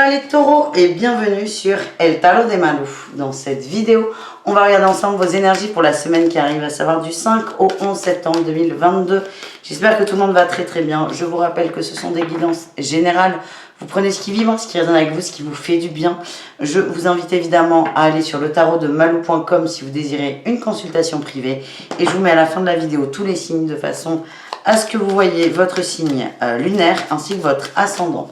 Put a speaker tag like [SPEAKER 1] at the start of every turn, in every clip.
[SPEAKER 1] Hola les taureaux et bienvenue sur El Tarot de Malou. Dans cette vidéo, on va regarder ensemble vos énergies pour la semaine qui arrive, à savoir du 5 au 11 septembre 2022. J'espère que tout le monde va très bien. Je vous rappelle que ce sont des guidances générales. Vous prenez ce qui vibre, ce qui résonne avec vous, ce qui vous fait du bien. Je vous invite évidemment à aller sur le tarotdemalou.com si vous désirez une consultation privée. Et je vous mets à la fin de la vidéo tous les signes de façon à ce que vous voyez votre signe lunaire ainsi que votre ascendant.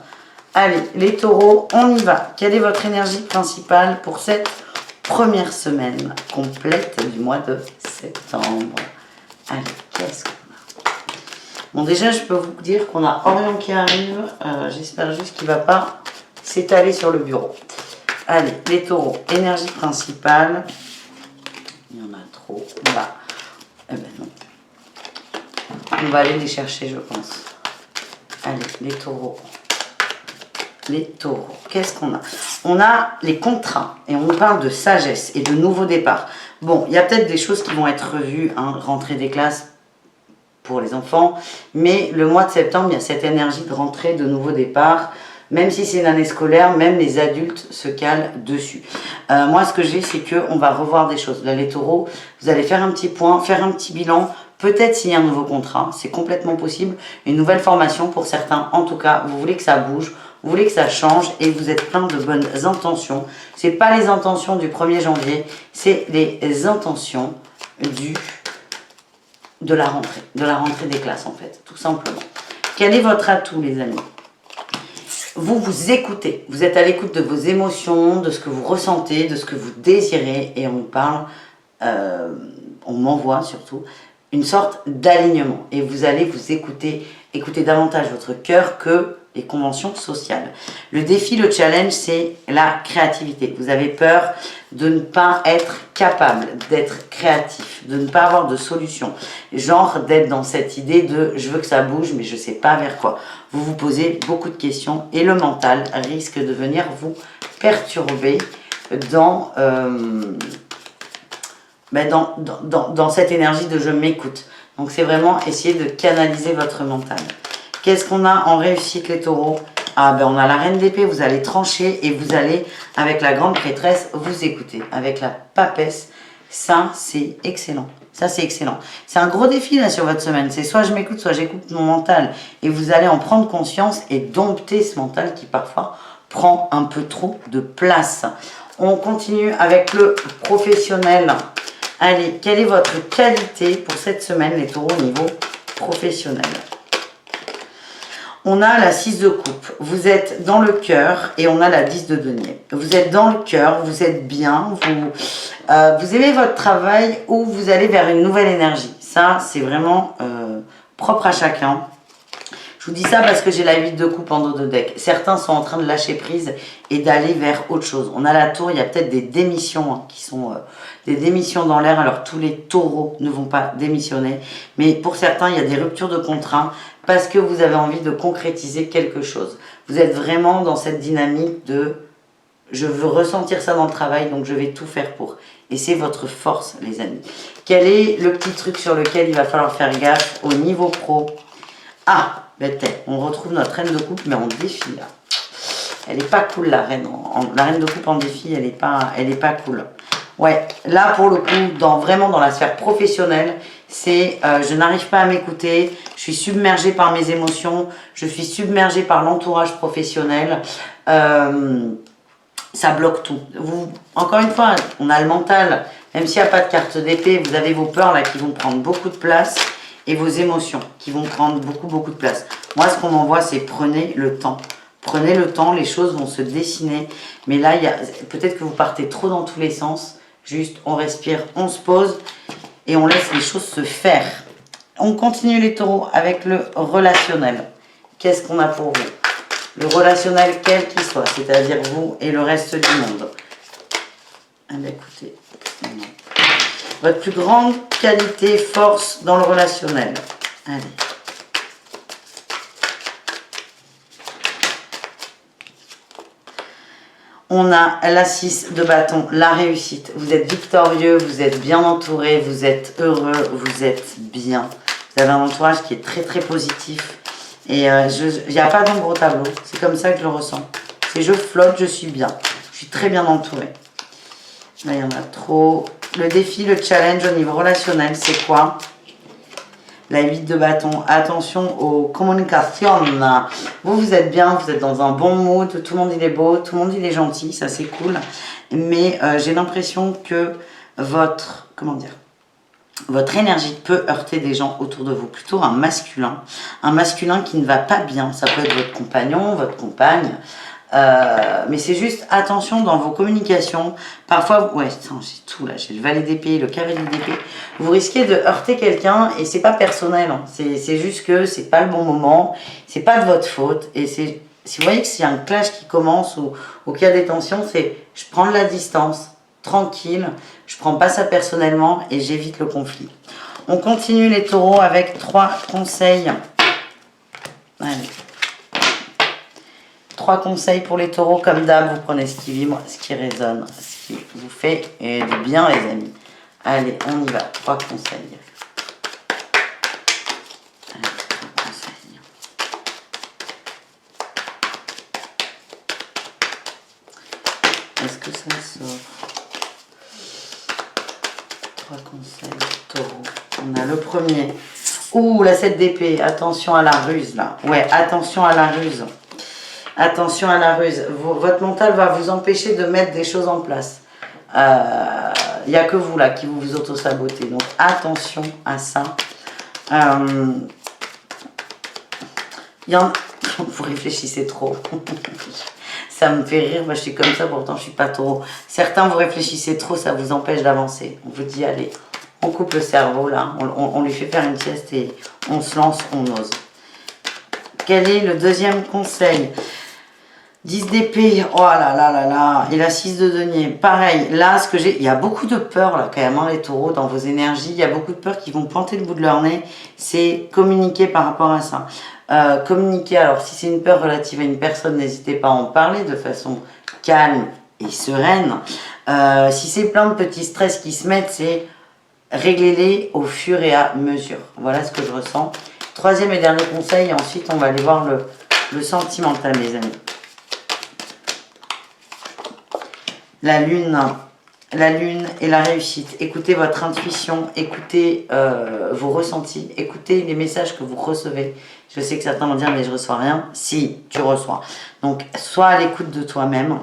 [SPEAKER 1] Allez, les taureaux, on y va. Quelle est votre énergie principale pour cette première semaine complète du mois de septembre? Allez, qu'est-ce qu'on a? Bon, déjà, je peux vous dire qu'on a Orion qui arrive. J'espère juste qu'il ne va pas s'étaler sur le bureau. Allez, les taureaux, énergie principale. Il y en a trop. Là. Eh ben non. On va aller les chercher, je pense. Allez, les taureaux. Les taureaux, qu'est-ce qu'on a? On a les contrats et on parle de sagesse et de nouveaux départs. Bon, il y a peut-être des choses qui vont être revues, hein, rentrée des classes pour les enfants, mais le mois de septembre, il y a cette énergie de rentrée, de nouveaux départs. Même si c'est une année scolaire, même les adultes se calent dessus. Moi, ce que j'ai, c'est qu'on va revoir des choses. Là, les taureaux, vous allez faire un petit point, faire un petit bilan, peut-être signer un nouveau contrat, c'est complètement possible. Une nouvelle formation pour certains, en tout cas, vous voulez que ça bouge, vous voulez que ça change et vous êtes plein de bonnes intentions. Ce n'est pas les intentions du 1er janvier, c'est les intentions de la rentrée des classes en fait, tout simplement. Quel est votre atout, les amis? Vous écoutez, vous êtes à l'écoute de vos émotions, de ce que vous ressentez, de ce que vous désirez et on parle, on m'envoie surtout, une sorte d'alignement et vous allez vous écouter davantage votre cœur que les conventions sociales. Le défi, le challenge, c'est la créativité. Vous avez peur de ne pas être capable d'être créatif, de ne pas avoir de solution. Genre d'être dans cette idée de « je veux que ça bouge, mais je ne sais pas vers quoi ». Vous vous posez beaucoup de questions et le mental risque de venir vous perturber dans cette énergie de « je m'écoute ». Donc c'est vraiment essayer de canaliser votre mental. Qu'est-ce qu'on a en réussite, les taureaux? Ah ben on a la reine d'épée, vous allez trancher et vous allez, avec la grande prêtresse, vous écouter. Avec la papesse, ça c'est excellent. Ça c'est excellent. C'est un gros défi là sur votre semaine. C'est soit je m'écoute, soit j'écoute mon mental. Et vous allez en prendre conscience et dompter ce mental qui parfois prend un peu trop de place. On continue avec le professionnel. Allez, quelle est votre qualité pour cette semaine, les taureaux, au niveau professionnel? On a la 6 de coupe, vous êtes dans le cœur et on a la 10 de denier. Vous êtes dans le cœur, vous êtes bien, vous aimez votre travail ou vous allez vers une nouvelle énergie. Ça, c'est vraiment propre à chacun. Je vous dis ça parce que j'ai la 8 de coupe en dos de deck. Certains sont en train de lâcher prise et d'aller vers autre chose. On a la tour, il y a peut-être des démissions hein, qui sont des démissions dans l'air. Alors tous les taureaux ne vont pas démissionner. Mais pour certains, il y a des ruptures de contrat parce que vous avez envie de concrétiser quelque chose. Vous êtes vraiment dans cette dynamique de « je veux ressentir ça dans le travail, donc je vais tout faire pour ». Et c'est votre force, les amis. Quel est le petit truc sur lequel il va falloir faire gaffe au niveau pro? Ah, ben on retrouve notre reine de coupe, mais en défi, là. Elle n'est pas cool, la reine. La reine de coupe en défi, elle est pas cool. Ouais, là, pour le coup, vraiment dans la sphère professionnelle, c'est je n'arrive pas à m'écouter, je suis submergée par mes émotions, je suis submergée par l'entourage professionnel. Ça bloque tout. Encore une fois, on a le mental, même s'il n'y a pas de carte d'épée, vous avez vos peurs là qui vont prendre beaucoup de place et vos émotions qui vont prendre beaucoup de place. Moi, ce qu'on m'envoie, c'est prenez le temps. Prenez le temps, les choses vont se dessiner. Mais là, peut-être que vous partez trop dans tous les sens. Juste, on respire, on se pose et on laisse les choses se faire. On continue les taureaux avec le relationnel. Qu'est-ce qu'on a pour vous? Le relationnel, quel qu'il soit, c'est-à-dire vous et le reste du monde. Ah ben écoutez, votre plus grande qualité, force dans le relationnel. Allez. On a la 6 de bâton, la réussite. Vous êtes victorieux, vous êtes bien entouré, vous êtes heureux, vous êtes bien. Vous avez un entourage qui est très positif. Et il n'y a pas d'ombre au tableau. C'est comme ça que je le ressens. et je flotte, je suis bien. Je suis très bien entourée. Là, il y en a trop. Le défi, le challenge au niveau relationnel, c'est quoi? La 8 de bâton. Attention aux communications. Vous êtes bien, vous êtes dans un bon mood. Tout le monde, il est beau, tout le monde, il est gentil. Ça, c'est cool. Mais j'ai l'impression que votre... Comment dire? Votre énergie peut heurter des gens autour de vous, plutôt un masculin qui ne va pas bien. Ça peut être votre compagnon, votre compagne, mais c'est juste attention dans vos communications. Parfois, ouais, j'ai tout là, j'ai le valet d'épée, le cavalier d'épée. Vous risquez de heurter quelqu'un et c'est pas personnel, hein. C'est juste que c'est pas le bon moment, c'est pas de votre faute. Et c'est, si vous voyez que s'il y a un clash qui commence ou qu'il y a des tensions, c'est je prends de la distance. Tranquille, je prends pas ça personnellement et j'évite le conflit. On continue les taureaux avec 3 conseils. Allez. 3 conseils pour les taureaux, comme d'hab, vous prenez ce qui vibre, ce qui résonne, ce qui vous fait du bien les amis. Allez, on y va, 3 conseils. Allez, 3 conseils. Est-ce que ça sort? 3 conseils, taureau. On a le premier. Ouh, la 7 d'épée. Attention à la ruse, là. Ouais, attention à la ruse. Attention à la ruse. Votre mental va vous empêcher de mettre des choses en place. Il n'y a que vous, là, qui vous auto-sabotez. Donc, attention à ça. Vous réfléchissez trop. Ça me fait rire, moi je suis comme ça, pourtant je suis pas taureau. Certains, vous réfléchissez trop, ça vous empêche d'avancer. On vous dit, allez, on coupe le cerveau là, on lui fait faire une sieste et on se lance, on ose. Quel est le deuxième conseil? 10 d'épée, oh là là là là, et la 6 de denier. Pareil, là, ce que j'ai, il y a beaucoup de peur là quand même, hein, les taureaux, dans vos énergies. Il y a beaucoup de peur qui vont pointer le bout de leur nez. C'est communiquer par rapport à ça. Communiquer, alors si c'est une peur relative à une personne, n'hésitez pas à en parler de façon calme et sereine. Si c'est plein de petits stress qui se mettent, c'est régler-les au fur et à mesure. Voilà ce que je ressens. Troisième et dernier conseil, et ensuite on va aller voir le sentimental, les amis. La lune et la réussite. Écoutez votre intuition, écoutez vos ressentis, écoutez les messages que vous recevez. Je sais que certains vont dire, mais je reçois rien. Si, tu reçois. Donc, sois à l'écoute de toi-même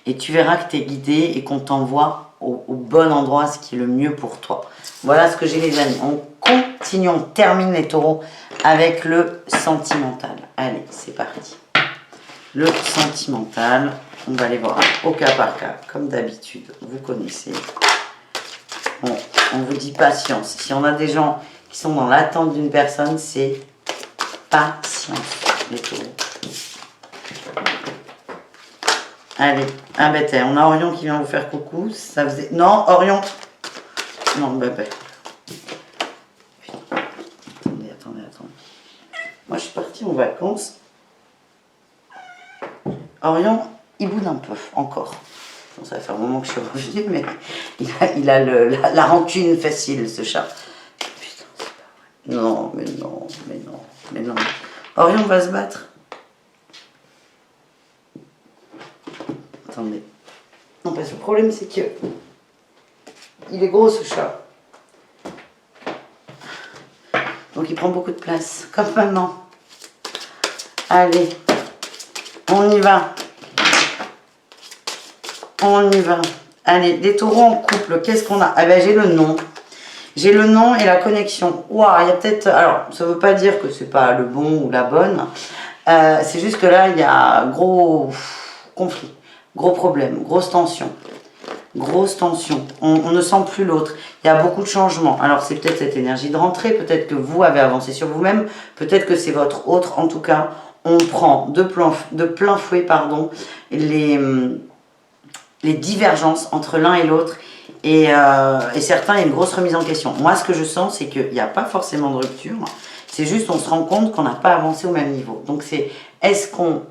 [SPEAKER 1] et tu verras que tu es guidé et qu'on t'envoie au bon endroit, ce qui est le mieux pour toi. Voilà ce que j'ai, les amis. On continue, on termine les taureaux avec le sentimental. Allez, c'est parti. Le sentimental, on va aller voir au cas par cas, comme d'habitude, vous connaissez. Bon, on vous dit patience. Si on a des gens qui sont dans l'attente d'une personne, c'est patience, les taureaux. Allez, ah ben on a Orion qui vient vous faire coucou. Ça faisait... Non, Orion. Non, bébé. Attendez. Moi, je suis partie en vacances. Orion, il boude un peu, encore. Bon, ça va faire un moment que je suis revenue, mais il a la rancune facile, ce chat. Putain, c'est pas vrai. Non. Orion va se battre. Attendez. Non, parce que le problème, c'est que il est gros, ce chat. Donc, il prend beaucoup de place, comme maintenant. Allez. On y va. Allez, les taureaux en couple, qu'est-ce qu'on a? Ah ben, j'ai le nom. J'ai le nom et la connexion. Waouh, il y a peut-être... Alors, ça ne veut pas dire que c'est pas le bon ou la bonne. C'est juste que là, il y a gros conflit, gros problème, grosse tension. On ne sent plus l'autre. Il y a beaucoup de changements. Alors, c'est peut-être cette énergie de rentrée. Peut-être que vous avez avancé sur vous-même. Peut-être que c'est votre autre. En tout cas, on prend de plein fouet les divergences entre l'un et l'autre. Et certains, il y a une grosse remise en question. Moi, ce que je sens, c'est qu'il n'y a pas forcément de rupture. C'est juste, on se rend compte qu'on n'a pas avancé au même niveau. Donc, c'est est-ce qu'on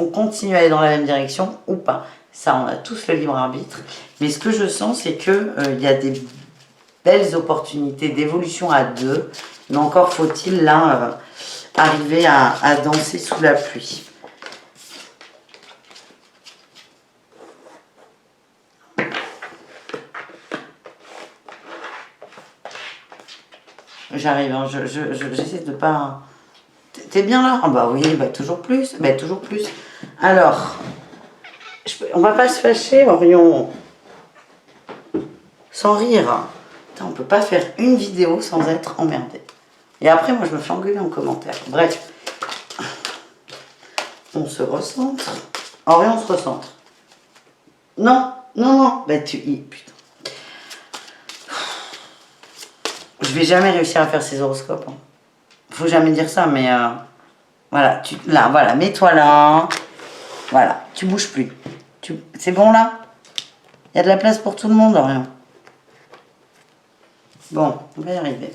[SPEAKER 1] continue à aller dans la même direction ou pas? Ça, on a tous le libre arbitre. Mais ce que je sens, c'est qu'il y a des belles opportunités d'évolution à deux. Mais encore faut-il, là, arriver à danser sous la pluie. J'arrive, hein, j'essaie de pas... T'es bien là? Ah bah oui, bah toujours plus. Bah toujours plus. Alors, on va pas se fâcher, Orion. Sans rire. Putain, on peut pas faire une vidéo sans être emmerdé. Et après, moi, je me fais engueuler en commentaire. Bref. On se recentre. Orion, on se recentre. Non, non, non. Bah putain. Je vais jamais réussir à faire ces horoscopes. Hein. Faut jamais dire ça, mais voilà, là, voilà, mets-toi là. Voilà, tu bouges plus. C'est bon là? Il y a de la place pour tout le monde, Orion. Bon, on va y arriver.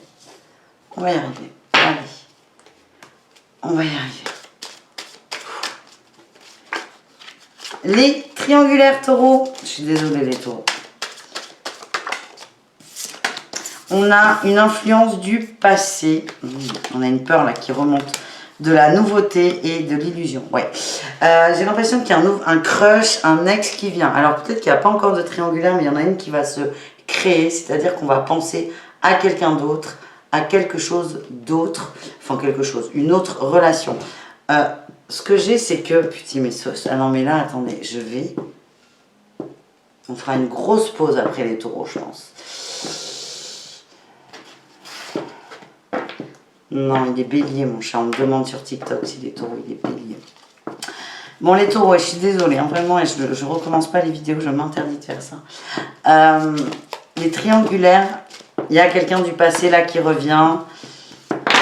[SPEAKER 1] On va y arriver. Allez. On va y arriver. Les triangulaires taureaux. Je suis désolée les taureaux. On a une influence du passé. On a une peur là qui remonte. De la nouveauté et de l'illusion. Ouais. J'ai l'impression qu'il y a un crush, un ex qui vient. Alors peut-être qu'il n'y a pas encore de triangulaire, mais il y en a une qui va se créer. C'est-à-dire qu'on va penser à quelqu'un d'autre, à quelque chose d'autre. Enfin quelque chose, une autre relation. Ce que j'ai, c'est que... Putain, mes sauces. Ah non, mais là, attendez, je vais... On fera une grosse pause après les taureaux, je pense. Non, il est bélier, mon chat. On me demande sur TikTok s'il est taureau, il est bélier. Bon, les taureaux, je suis désolée. Hein, vraiment, je recommence pas les vidéos, je m'interdis de faire ça. Les triangulaires, il y a quelqu'un du passé là qui revient.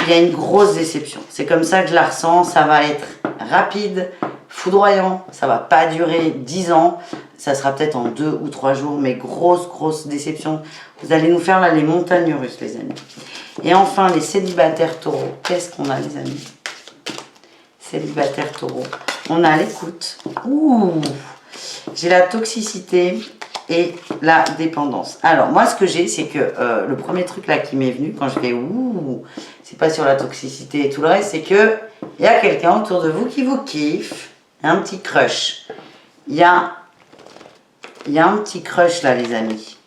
[SPEAKER 1] Il y a une grosse déception. C'est comme ça que je la ressens. Ça va être rapide, foudroyant. Ça va pas durer 10 ans. Ça sera peut-être en 2 ou 3 jours, mais grosse déception. Vous allez nous faire là les montagnes russes, les amis. Et enfin, les célibataires taureaux. Qu'est-ce qu'on a, les amis? Célibataires taureaux. On a l'écoute. Ouh! J'ai la toxicité et la dépendance. Alors, moi, ce que j'ai, c'est que le premier truc là qui m'est venu, quand je fais ouh, c'est pas sur la toxicité et tout le reste, c'est que il y a quelqu'un autour de vous qui vous kiffe. Un petit crush. Il y a un petit crush là, les amis.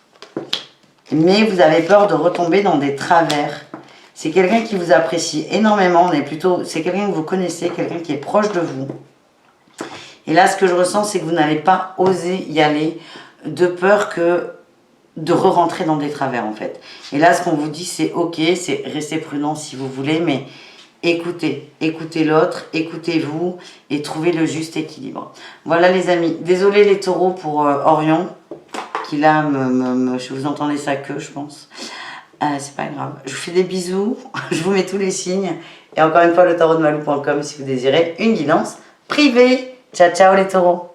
[SPEAKER 1] Mais vous avez peur de retomber dans des travers. C'est quelqu'un qui vous apprécie énormément. C'est quelqu'un que vous connaissez, quelqu'un qui est proche de vous. Et là, ce que je ressens, c'est que vous n'allez pas oser y aller de peur de re-rentrer dans des travers, en fait. Et là, ce qu'on vous dit, c'est ok, c'est rester prudent si vous voulez, mais écoutez l'autre, écoutez-vous et trouvez le juste équilibre. Voilà, les amis. Désolé les taureaux pour Orion. Qui là, je vous entendais sa queue, je pense. C'est pas grave. Je vous fais des bisous. Je vous mets tous les signes. Et encore une fois, le tarotdemalou.com si vous désirez une guidance privée. Ciao, ciao les taureaux.